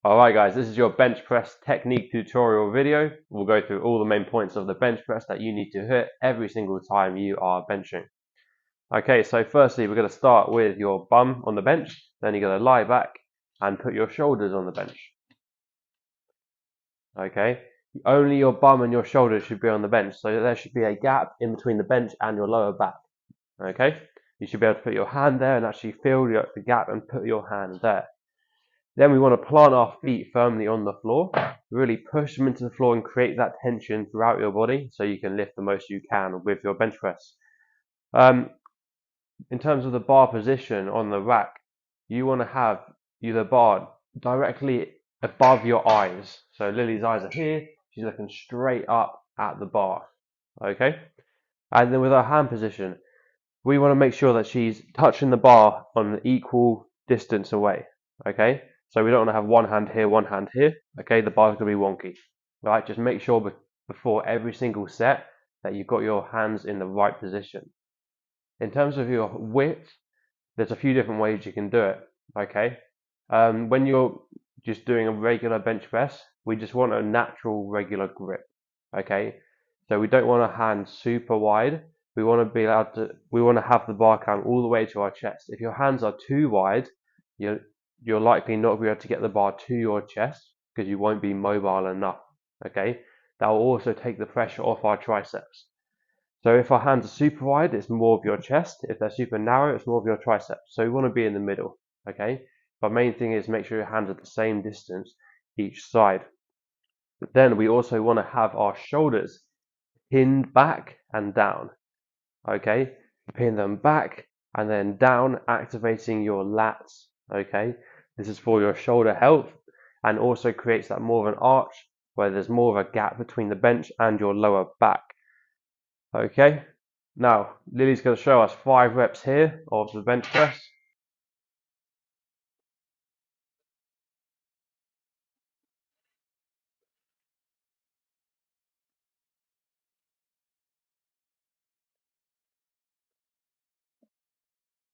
Alright guys, this is your bench press technique tutorial video. We'll go through all the main points of the bench press that you need to hit every single time you are benching. Okay, so firstly we're going to start with your bum on the bench, then you're going to lie back and put your shoulders on the bench. Okay, only your bum and your shoulders should be on the bench, so there should be a gap in between the bench and your lower back. Okay, you should be able to put your hand there and actually feel the gap and put your hand there. Then we want to plant our feet firmly on the floor, really push them into the floor and create that tension throughout your body so you can lift the most you can with your bench press. In terms of the bar position on the rack, you want to have the bar directly above your eyes. So Lily's eyes are here, she's looking straight up at the bar. Okay? And then with our hand position, we want to make sure that she's touching the bar on an equal distance away. Okay? So we don't want to have one hand here, one hand here. Okay, the bar's going to be wonky. Right, just make sure before every single set that you've got your hands in the right position. In terms of your width, there's a few different ways you can do it. Okay, when you're just doing a regular bench press, we just want a natural, regular grip. Okay, so we don't want a hand super wide. We want to be allowed to. We want to have the bar come all the way to our chest. If your hands are too wide, you're likely not be able to get the bar to your chest because you won't be mobile enough. Okay, that will also take the pressure off our triceps. So if our hands are super wide, it's more of your chest. If they're super narrow, it's more of your triceps. So we want to be in the middle. Okay, but main thing is make sure your hands are the same distance each side. Then we also want to have our shoulders pinned back and down. Okay, pin them back and then down, activating your lats. Okay, this is for your shoulder health and also creates that more of an arch where there's more of a gap between the bench and your lower back. Okay, now Lily's going to show us 5 reps here of the bench press.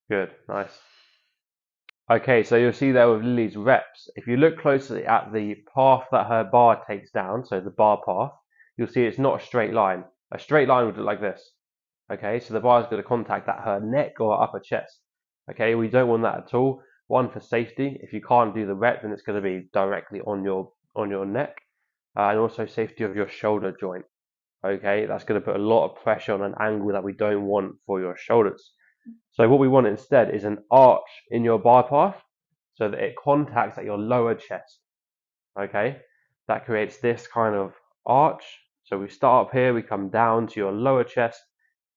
Good, nice. Okay, so you'll see there with Lily's reps, if you look closely at the path that her bar takes down, so the bar path, you'll see it's not a straight line. A straight line would look like this. Okay, so the bar is going to contact at her neck or upper chest. Okay, we don't want that at all. One, for safety. If you can't do the rep, then it's going to be directly on your neck, and also safety of your shoulder joint. Okay, that's going to put a lot of pressure on an angle that we don't want for your shoulders. So what we want instead is an arch in your bar path so that it contacts at your lower chest. Okay, that creates this kind of arch. So we start up here, we come down to your lower chest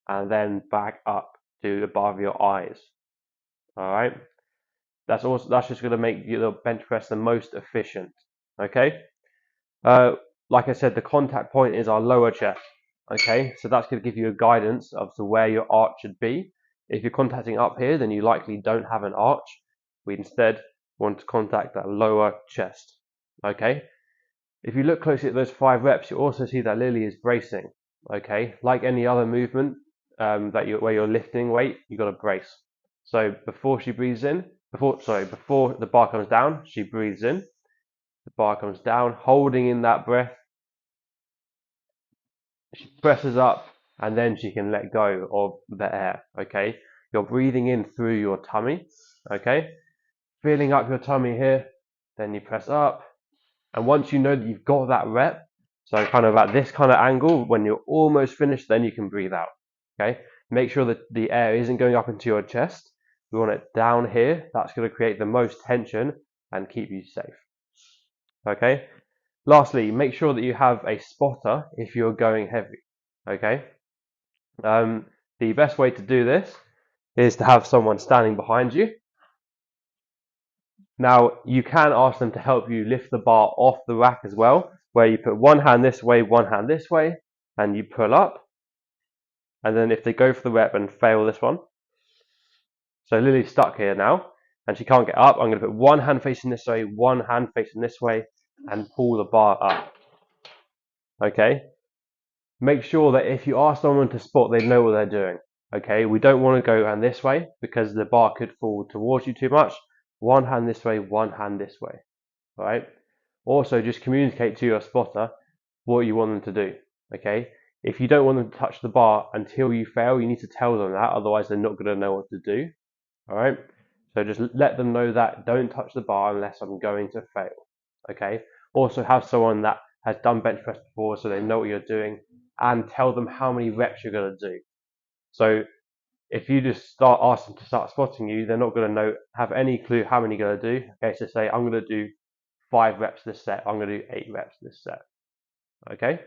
and then back up to above your eyes. All right, that's just going to make your bench press the most efficient. Okay, like I said, the contact point is our lower chest. Okay, so that's going to give you a guidance of to where your arch should be. If you're contacting up here, then you likely don't have an arch. We instead want to contact that lower chest. Okay, if you look closely at those 5 reps, you also see that Lily is bracing. Okay, like any other movement where you're lifting weight, you've got to brace. So before she breathes in, before the bar comes down, she breathes in. The bar comes down, holding in that breath. She presses up and then she can let go of the air. Okay, you're breathing in through your tummy. Okay, filling up your tummy here, then you press up, and once you know that you've got that rep, so kind of at this kind of angle, when you're almost finished, then you can breathe out. Okay, make sure that the air isn't going up into your chest. We want it down here. That's going to create the most tension and keep you safe. Okay, lastly, make sure that you have a spotter if you're going heavy. Okay, the best way to do this is to have someone standing behind you. Now, you can ask them to help you lift the bar off the rack as well, where you put one hand this way, one hand this way, and you pull up. And then if they go for the rep and fail this one, so Lily's stuck here now, and she can't get up, I'm going to put one hand facing this way, one hand facing this way, and pull the bar up. Okay? Make sure that if you ask someone to spot, they know what they're doing. Okay? We don't want to go hand this way, because the bar could fall towards you too much. One hand this way, one hand this way. All right? Also, just communicate to your spotter what you want them to do. Okay? If you don't want them to touch the bar until you fail, you need to tell them that, otherwise they're not going to know what to do. All right? So just let them know that don't touch the bar unless I'm going to fail. Okay? Also have someone that has done bench press before so they know what you're doing, and tell them how many reps you're going to do. So if you just ask them to start spotting you, they're not going to have any clue how many you're going to do. Okay, so say I'm going to do 5 reps this set, I'm going to do 8 reps this set. Okay,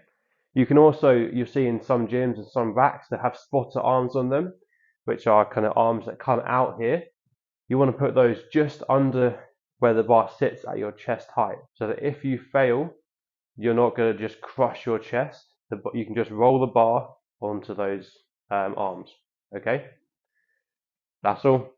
you can also, you'll see in some gyms and some racks that have spotter arms on them, which are kind of arms that come out here. You want to put those just under where the bar sits at your chest height, so that if you fail, you're not going to just crush your chest. You can just roll the bar onto those arms. Okay, that's all.